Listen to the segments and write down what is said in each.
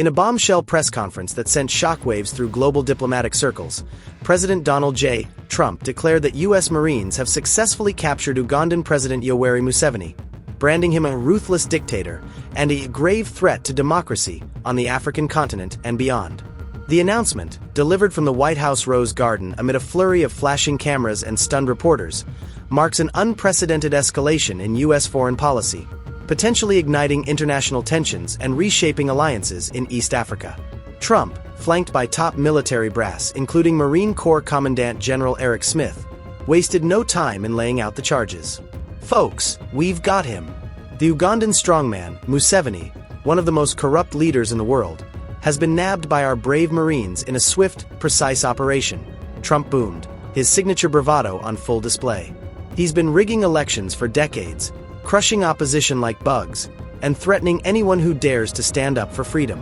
In a bombshell press conference that sent shockwaves through global diplomatic circles, President Donald J. Trump declared that U.S. Marines have successfully captured Ugandan President Yoweri Museveni, branding him a ruthless dictator and a grave threat to democracy on the African continent and beyond. The announcement, delivered from the White House Rose Garden amid a flurry of flashing cameras and stunned reporters, marks an unprecedented escalation in U.S. foreign policy, potentially igniting international tensions and reshaping alliances in East Africa. Trump, flanked by top military brass including Marine Corps Commandant General Eric Smith, wasted no time in laying out the charges. "Folks, we've got him. The Ugandan strongman, Museveni, one of the most corrupt leaders in the world, has been nabbed by our brave Marines in a swift, precise operation," Trump boomed, his signature bravado on full display. He's been rigging elections for decades, crushing opposition like bugs, and threatening anyone who dares to stand up for freedom.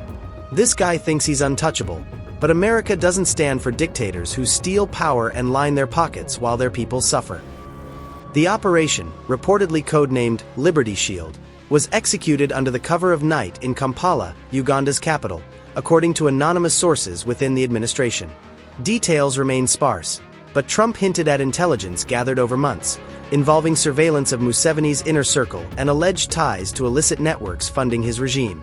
This guy thinks he's untouchable, but America doesn't stand for dictators who steal power and line their pockets while their people suffer. The operation, reportedly codenamed Liberty Shield, was executed under the cover of night in Kampala, Uganda's capital, according to anonymous sources within the administration. Details remain sparse, but Trump hinted at intelligence gathered over months, involving surveillance of Museveni's inner circle and alleged ties to illicit networks funding his regime.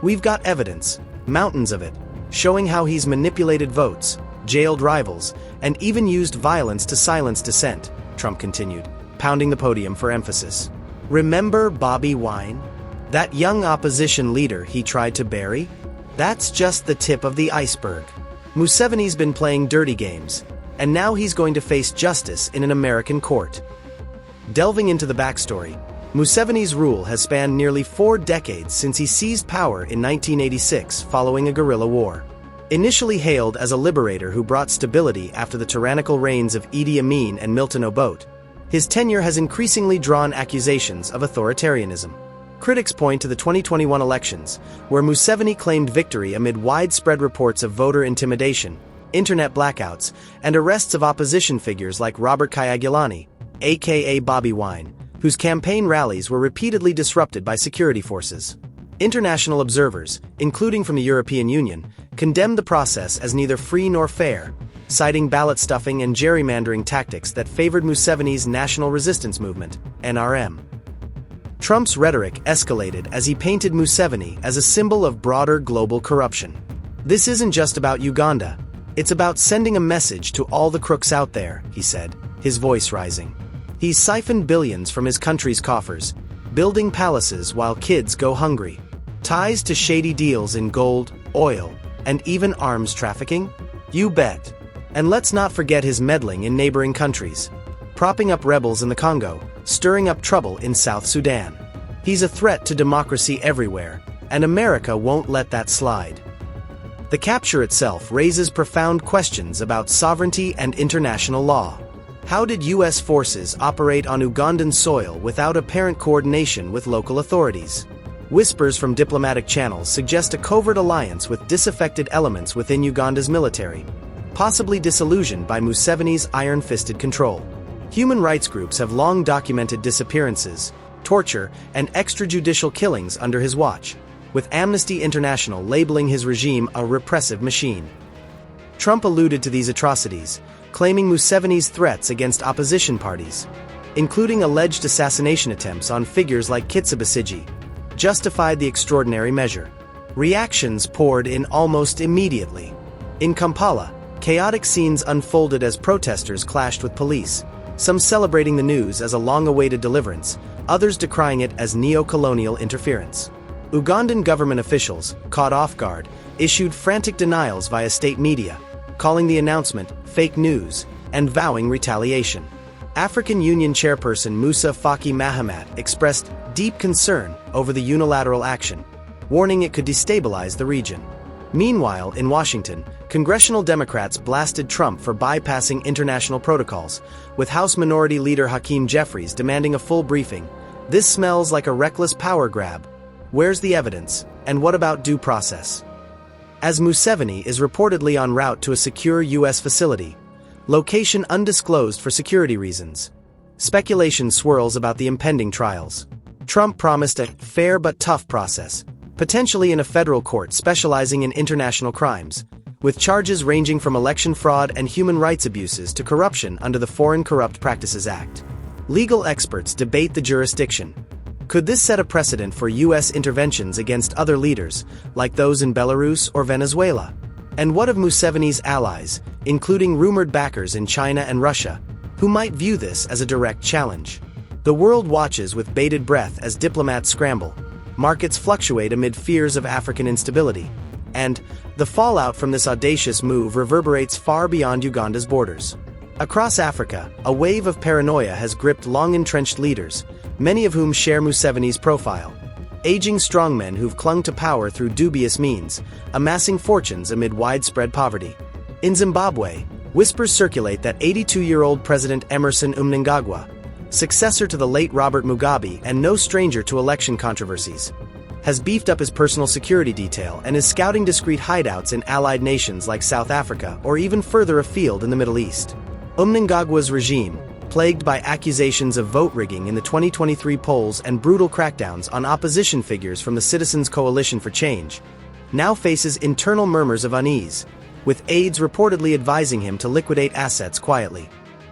"We've got evidence, mountains of it, showing how he's manipulated votes, jailed rivals, and even used violence to silence dissent," Trump continued, pounding the podium for emphasis. "Remember Bobi Wine? That young opposition leader he tried to bury? That's just the tip of the iceberg. Museveni's been playing dirty games, and now he's going to face justice in an American court." Delving into the backstory, Museveni's rule has spanned nearly 4 decades since he seized power in 1986 following a guerrilla war. Initially hailed as a liberator who brought stability after the tyrannical reigns of Idi Amin and Milton Obote, his tenure has increasingly drawn accusations of authoritarianism. Critics point to the 2021 elections, where Museveni claimed victory amid widespread reports of voter intimidation, internet blackouts, and arrests of opposition figures like Robert Kyagulanyi, aka Bobi Wine, whose campaign rallies were repeatedly disrupted by security forces. International observers, including from the European Union, condemned the process as neither free nor fair, citing ballot stuffing and gerrymandering tactics that favored Museveni's National Resistance Movement, NRM. Trump's rhetoric escalated as he painted Museveni as a symbol of broader global corruption. "This isn't just about Uganda. It's about sending a message to all the crooks out there," he said, his voice rising. "He's siphoned billions from his country's coffers, building palaces while kids go hungry. Ties to shady deals in gold, oil, and even arms trafficking? You bet. And let's not forget his meddling in neighboring countries, propping up rebels in the Congo, stirring up trouble in South Sudan. He's a threat to democracy everywhere, and America won't let that slide." The capture itself raises profound questions about sovereignty and international law. How did U.S. forces operate on Ugandan soil without apparent coordination with local authorities? Whispers from diplomatic channels suggest a covert alliance with disaffected elements within Uganda's military, possibly disillusioned by Museveni's iron-fisted control. Human rights groups have long documented disappearances, torture, and extrajudicial killings under his watch, with Amnesty International labeling his regime a repressive machine. Trump alluded to these atrocities, claiming Museveni's threats against opposition parties, including alleged assassination attempts on figures like Kizza Besigye, justified the extraordinary measure. Reactions poured in almost immediately. In Kampala, chaotic scenes unfolded as protesters clashed with police, some celebrating the news as a long-awaited deliverance, others decrying it as neo-colonial interference. Ugandan government officials, caught off guard, issued frantic denials via state media, calling the announcement fake news and vowing retaliation. African Union chairperson Musa Faki Mahamat expressed deep concern over the unilateral action, warning it could destabilize the region. Meanwhile, in Washington, congressional Democrats blasted Trump for bypassing international protocols, with House Minority Leader Hakeem Jeffries demanding a full briefing. "This smells like a reckless power grab. Where's the evidence, and what about due process?" As Museveni is reportedly en route to a secure U.S. facility, location undisclosed for security reasons, speculation swirls about the impending trials. Trump promised a fair but tough process, potentially in a federal court specializing in international crimes, with charges ranging from election fraud and human rights abuses to corruption under the Foreign Corrupt Practices Act. Legal experts debate the jurisdiction. Could this set a precedent for U.S. interventions against other leaders, like those in Belarus or Venezuela? And what of Museveni's allies, including rumored backers in China and Russia, who might view this as a direct challenge? The world watches with bated breath as diplomats scramble, markets fluctuate amid fears of African instability, and the fallout from this audacious move reverberates far beyond Uganda's borders. Across Africa, a wave of paranoia has gripped long-entrenched leaders, many of whom share Museveni's profile. Aging strongmen who've clung to power through dubious means, amassing fortunes amid widespread poverty. In Zimbabwe, whispers circulate that 82-year-old President Emmerson Mnangagwa, successor to the late Robert Mugabe and no stranger to election controversies, has beefed up his personal security detail and is scouting discreet hideouts in allied nations like South Africa or even further afield in the Middle East. Mnangagwa's regime, plagued by accusations of vote rigging in the 2023 polls and brutal crackdowns on opposition figures from the Citizens Coalition for Change, now faces internal murmurs of unease, with aides reportedly advising him to liquidate assets quietly.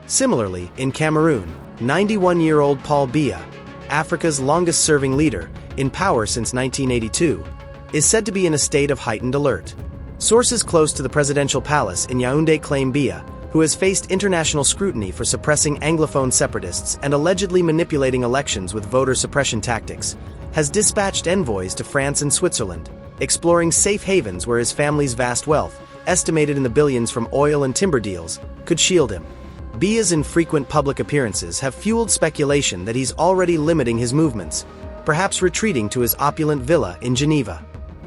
Similarly, in Cameroon, 91-year-old Paul Biya, Africa's longest-serving leader, in power since 1982, is said to be in a state of heightened alert. Sources close to the presidential palace in Yaoundé claim Biya, who has faced international scrutiny for suppressing Anglophone separatists and allegedly manipulating elections with voter suppression tactics, has dispatched envoys to France and Switzerland, exploring safe havens where his family's vast wealth, estimated in the billions from oil and timber deals, could shield him. Biya's infrequent public appearances have fueled speculation that he's already limiting his movements, perhaps retreating to his opulent villa in Geneva.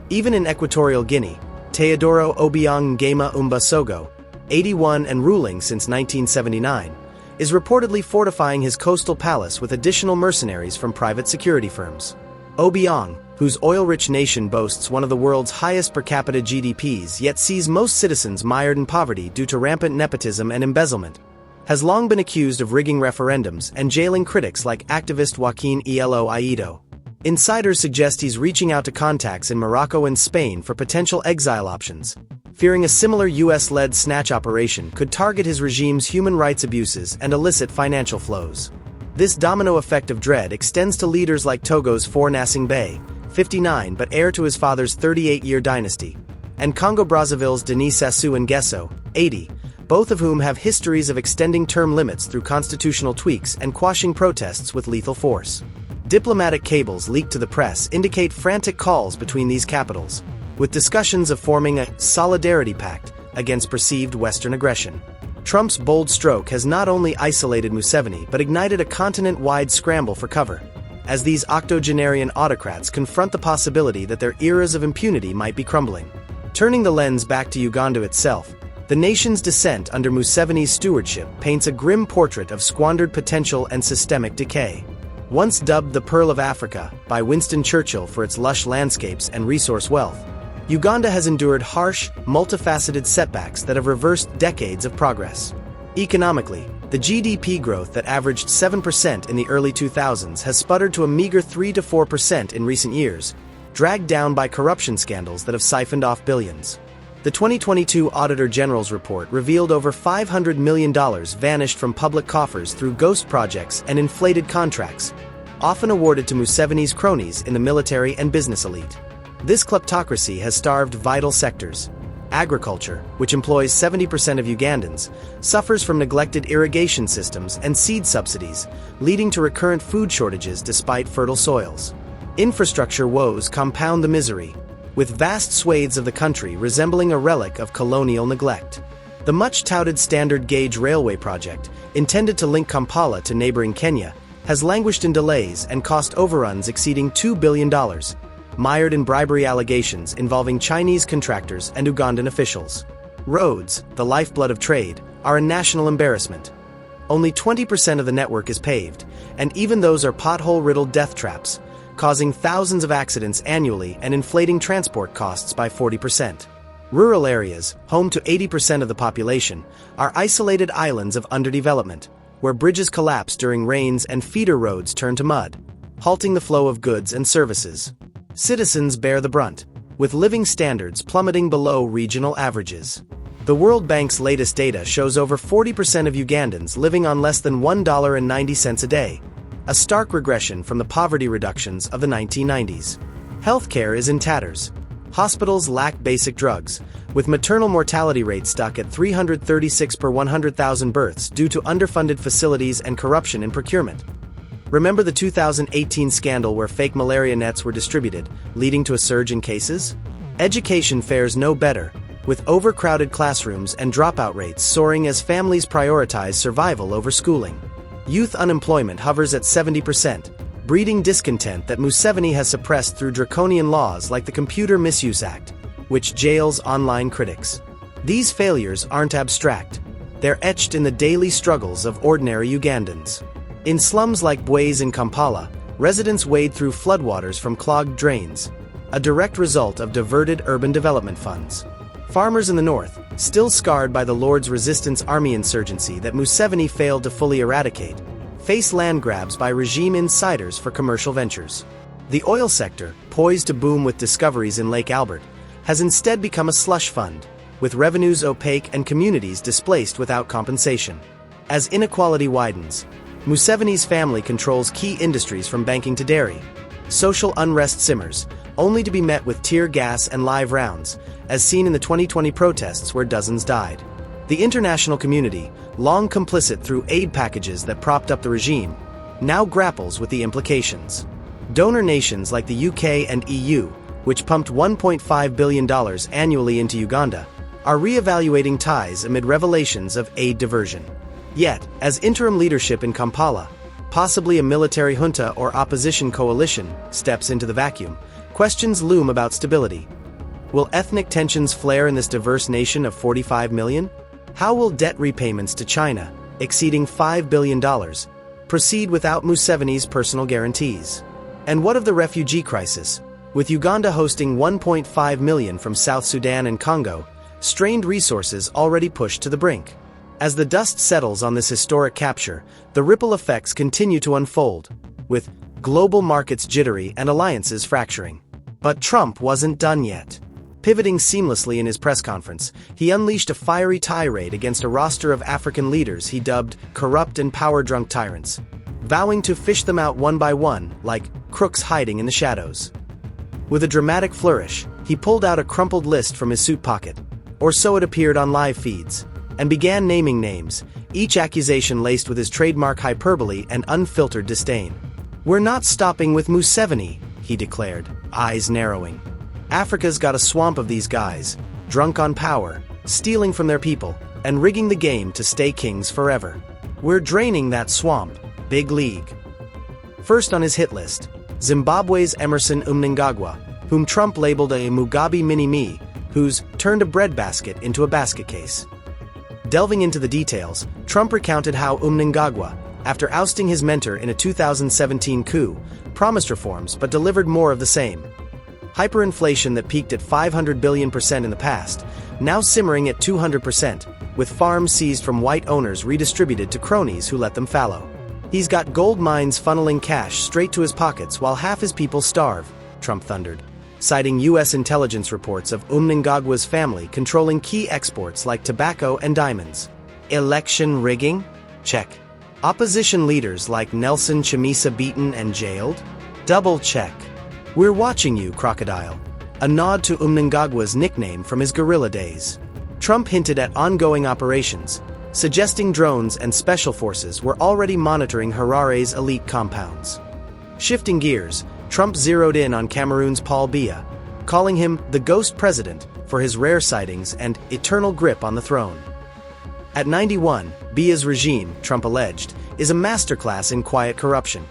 Even in Equatorial Guinea, Teodoro Obiang Nguema Umbasogo, 81 and ruling since 1979, is reportedly fortifying his coastal palace with additional mercenaries from private security firms. Obiang, whose oil-rich nation boasts one of the world's highest per capita GDPs yet sees most citizens mired in poverty due to rampant nepotism and embezzlement, has long been accused of rigging referendums and jailing critics like activist Joaquin Elo Aido. Insiders suggest he's reaching out to contacts in Morocco and Spain for potential exile options, fearing a similar US-led snatch operation could target his regime's human rights abuses and illicit financial flows. This domino effect of dread extends to leaders like Togo's Faure Gnassingbe, 59 but heir to his father's 38-year dynasty, and Congo-Brazzaville's Denis Sassou Nguesso, 80, both of whom have histories of extending term limits through constitutional tweaks and quashing protests with lethal force. Diplomatic cables leaked to the press indicate frantic calls between these capitals, with discussions of forming a solidarity pact against perceived Western aggression. Trump's bold stroke has not only isolated Museveni but ignited a continent-wide scramble for cover, as these octogenarian autocrats confront the possibility that their eras of impunity might be crumbling. Turning the lens back to Uganda itself, the nation's descent under Museveni's stewardship paints a grim portrait of squandered potential and systemic decay. Once dubbed the Pearl of Africa by Winston Churchill for its lush landscapes and resource wealth, Uganda has endured harsh, multifaceted setbacks that have reversed decades of progress. Economically, the GDP growth that averaged 7% in the early 2000s has sputtered to a meager 3 to 4% in recent years, dragged down by corruption scandals that have siphoned off billions. The 2022 Auditor General's report revealed over $500 million vanished from public coffers through ghost projects and inflated contracts, often awarded to Museveni's cronies in the military and business elite. This kleptocracy has starved vital sectors. Agriculture, which employs 70% of Ugandans, suffers from neglected irrigation systems and seed subsidies, leading to recurrent food shortages despite fertile soils. Infrastructure woes compound the misery, with vast swathes of the country resembling a relic of colonial neglect. The much-touted standard gauge railway project, intended to link Kampala to neighboring Kenya, has languished in delays and cost overruns exceeding $2 billion, mired in bribery allegations involving Chinese contractors and Ugandan officials. Roads, the lifeblood of trade, are a national embarrassment. Only 20% of the network is paved, and even those are pothole-riddled death traps, causing thousands of accidents annually and inflating transport costs by 40%. Rural areas, home to 80% of the population, are isolated islands of underdevelopment, where bridges collapse during rains and feeder roads turn to mud, halting the flow of goods and services. Citizens bear the brunt, with living standards plummeting below regional averages. The World Bank's latest data shows over 40% of Ugandans living on less than $1.90 a day, a stark regression from the poverty reductions of the 1990s. Healthcare is in tatters. Hospitals lack basic drugs, with maternal mortality rates stuck at 336 per 100,000 births due to underfunded facilities and corruption in procurement. Remember the 2018 scandal where fake malaria nets were distributed, leading to a surge in cases? Education fares no better, with overcrowded classrooms and dropout rates soaring as families prioritize survival over schooling. Youth unemployment hovers at 70%, breeding discontent that Museveni has suppressed through draconian laws like the Computer Misuse Act, which jails online critics. These failures aren't abstract. They're etched in the daily struggles of ordinary Ugandans. In slums like Bwezi in Kampala, residents wade through floodwaters from clogged drains, a direct result of diverted urban development funds. Farmers in the north, still scarred by the Lord's Resistance Army insurgency that Museveni failed to fully eradicate, face land grabs by regime insiders for commercial ventures. The oil sector, poised to boom with discoveries in Lake Albert, has instead become a slush fund, with revenues opaque and communities displaced without compensation. As inequality widens, Museveni's family controls key industries from banking to dairy. Social unrest simmers, only to be met with tear gas and live rounds, as seen in the 2020 protests where dozens died. The international community, long complicit through aid packages that propped up the regime, now grapples with the implications. Donor nations like the UK and EU, which pumped $1.5 billion annually into Uganda, are re-evaluating ties amid revelations of aid diversion. Yet, as interim leadership in Kampala, possibly a military junta or opposition coalition, steps into the vacuum, questions loom about stability. Will ethnic tensions flare in this diverse nation of 45 million? How will debt repayments to China, exceeding $5 billion, proceed without Museveni's personal guarantees? And what of the refugee crisis? With Uganda hosting 1.5 million from South Sudan and Congo, strained resources already pushed to the brink. As the dust settles on this historic capture, the ripple effects continue to unfold, with global markets jittery and alliances fracturing. But Trump wasn't done yet. Pivoting seamlessly in his press conference, he unleashed a fiery tirade against a roster of African leaders he dubbed corrupt and power-drunk tyrants, vowing to fish them out one by one like crooks hiding in the shadows. With a dramatic flourish, he pulled out a crumpled list from his suit pocket, or so it appeared on live feeds, and began naming names, each accusation laced with his trademark hyperbole and unfiltered disdain. "We're not stopping with Museveni," he declared, eyes narrowing. "Africa's got a swamp of these guys, drunk on power, stealing from their people, and rigging the game to stay kings forever. We're draining that swamp, big league." First on his hit list, Zimbabwe's Emmerson Mnangagwa, whom Trump labeled a Mugabe mini-me, who's turned a breadbasket into a basket case. Delving into the details, Trump recounted how Mnangagwa, after ousting his mentor in a 2017 coup, promised reforms but delivered more of the same. Hyperinflation that peaked at 500 billion% in the past, now simmering at 200%, with farms seized from white owners redistributed to cronies who let them fallow. He's got gold mines funneling cash straight to his pockets while half his people starve, Trump thundered, citing U.S. intelligence reports of Mnangagwa's family controlling key exports like tobacco and diamonds. Election rigging? Check. Opposition leaders like Nelson Chamisa beaten and jailed? Double check. "We're watching you, crocodile," a nod to Mnangagwa's nickname from his guerrilla days. Trump hinted at ongoing operations, suggesting drones and special forces were already monitoring Harare's elite compounds. Shifting gears, Trump zeroed in on Cameroon's Paul Biya, calling him the ghost president for his rare sightings and eternal grip on the throne. At 91, Biya's regime, Trump alleged, is a masterclass in quiet corruption,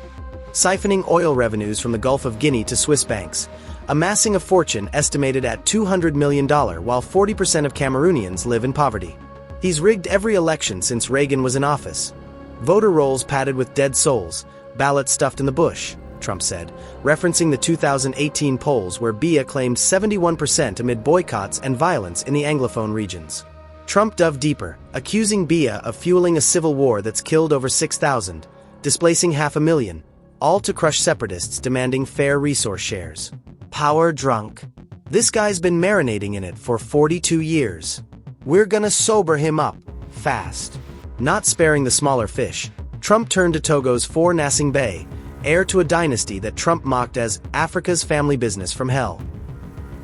siphoning oil revenues from the Gulf of Guinea to Swiss banks, amassing a fortune estimated at $200 million while 40% of Cameroonians live in poverty. He's rigged every election since Reagan was in office. Voter rolls padded with dead souls, ballots stuffed in the bush, Trump said, referencing the 2018 polls where Biya claimed 71% amid boycotts and violence in the Anglophone regions. Trump dove deeper, accusing Biya of fueling a civil war that's killed over 6,000, displacing 500,000, all to crush separatists demanding fair resource shares. Power drunk. This guy's been marinating in it for 42 years. We're gonna sober him up, fast. Not sparing the smaller fish, Trump turned to Togo's Faure Gnassingbé, heir to a dynasty that Trump mocked as Africa's family business from hell.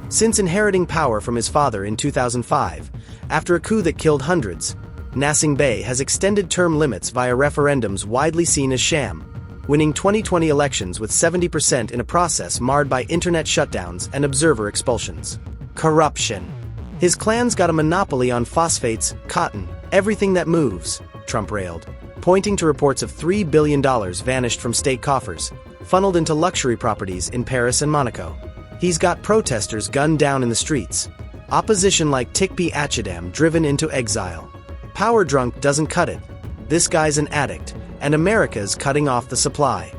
Since inheriting power from his father in 2005, after a coup that killed hundreds, Gnassingbé has extended term limits via referendums widely seen as sham, winning 2020 elections with 70% in a process marred by internet shutdowns and observer expulsions. Corruption. His clan's got a monopoly on phosphates, cotton, everything that moves, Trump railed, pointing to reports of $3 billion vanished from state coffers, funneled into luxury properties in Paris and Monaco. He's got protesters gunned down in the streets, opposition like Tikpi Achidam driven into exile. Power drunk doesn't cut it. This guy's an addict, and America's cutting off the supply.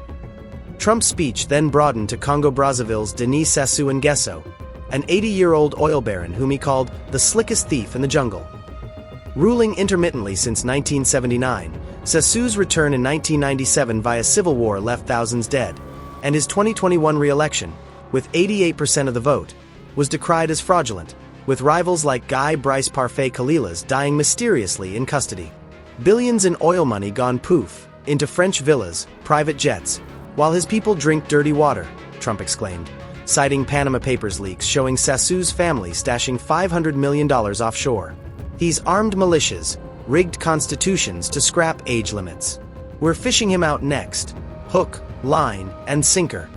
Trump's speech then broadened to Congo-Brazzaville's Denis Sassou Nguesso, an 80-year-old oil baron whom he called the slickest thief in the jungle. Ruling intermittently since 1979, Sassou's return in 1997 via civil war left thousands dead, and his 2021 re-election, with 88% of the vote, was decried as fraudulent, with rivals like Guy Brice Parfait Kalilas dying mysteriously in custody. Billions in oil money gone poof, into French villas, private jets, while his people drink dirty water, Trump exclaimed, citing Panama Papers leaks showing Sassou's family stashing $500 million offshore. He's armed militias, rigged constitutions to scrap age limits. We're fishing him out next. Hook, line, and sinker.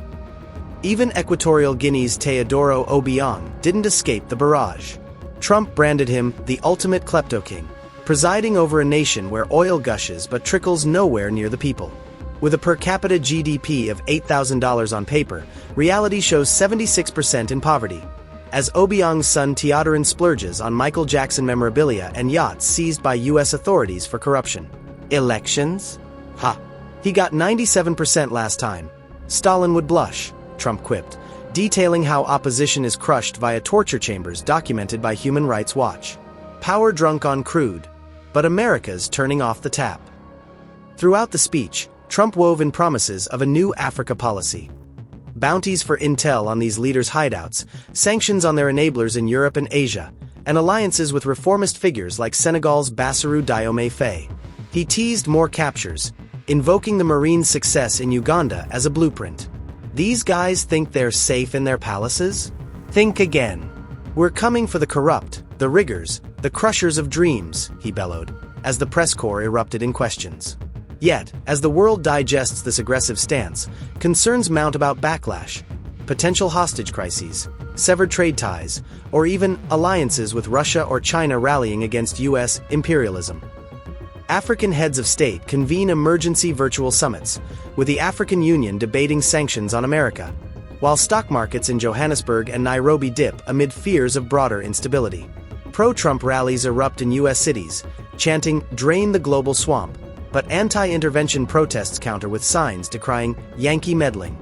Even Equatorial Guinea's Teodoro Obiang didn't escape the barrage. Trump branded him the ultimate klepto king, presiding over a nation where oil gushes but trickles nowhere near the people. With a per capita GDP of $8,000 on paper, reality shows 76% in poverty, as Obiang's son Teodorin splurges on Michael Jackson memorabilia and yachts seized by U.S. authorities for corruption. Elections? Ha! He got 97% last time. Stalin would blush, Trump quipped, detailing how opposition is crushed via torture chambers documented by Human Rights Watch. Power drunk on crude, but America's turning off the tap. Throughout the speech, Trump wove in promises of a new Africa policy. Bounties for intel on these leaders' hideouts, sanctions on their enablers in Europe and Asia, and alliances with reformist figures like Senegal's Bassirou Diomaye Faye. He teased more captures, invoking the Marines' success in Uganda as a blueprint. These guys think they're safe in their palaces? Think again. We're coming for the corrupt, the riggers, the crushers of dreams, he bellowed, as the press corps erupted in questions. Yet, as the world digests this aggressive stance, concerns mount about backlash, potential hostage crises, severed trade ties, or even alliances with Russia or China rallying against U.S. imperialism. African heads of state convene emergency virtual summits, with the African Union debating sanctions on America, while stock markets in Johannesburg and Nairobi dip amid fears of broader instability. Pro-Trump rallies erupt in U.S. cities, chanting, "Drain the global swamp," but anti-intervention protests counter with signs decrying Yankee meddling.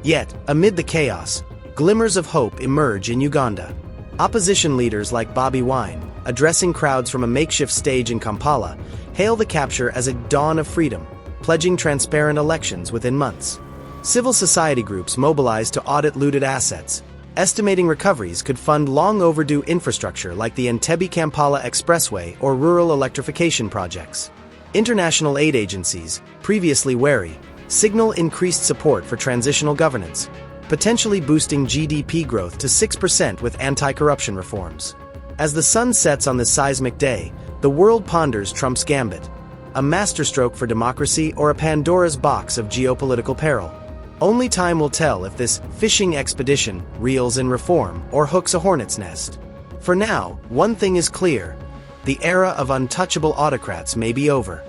Yet, amid the chaos, glimmers of hope emerge in Uganda. Opposition leaders like Bobi Wine, addressing crowds from a makeshift stage in Kampala, hail the capture as a dawn of freedom, pledging transparent elections within months. Civil society groups mobilize to audit looted assets, estimating recoveries could fund long-overdue infrastructure like the Entebbe-Kampala Expressway or rural electrification projects. International aid agencies, previously wary, signal increased support for transitional governance, potentially boosting GDP growth to 6% with anti-corruption reforms. As the sun sets on this seismic day, the world ponders Trump's gambit, a masterstroke for democracy or a Pandora's box of geopolitical peril. Only time will tell if this fishing expedition reels in reform or hooks a hornet's nest. For now, one thing is clear: the era of untouchable autocrats may be over.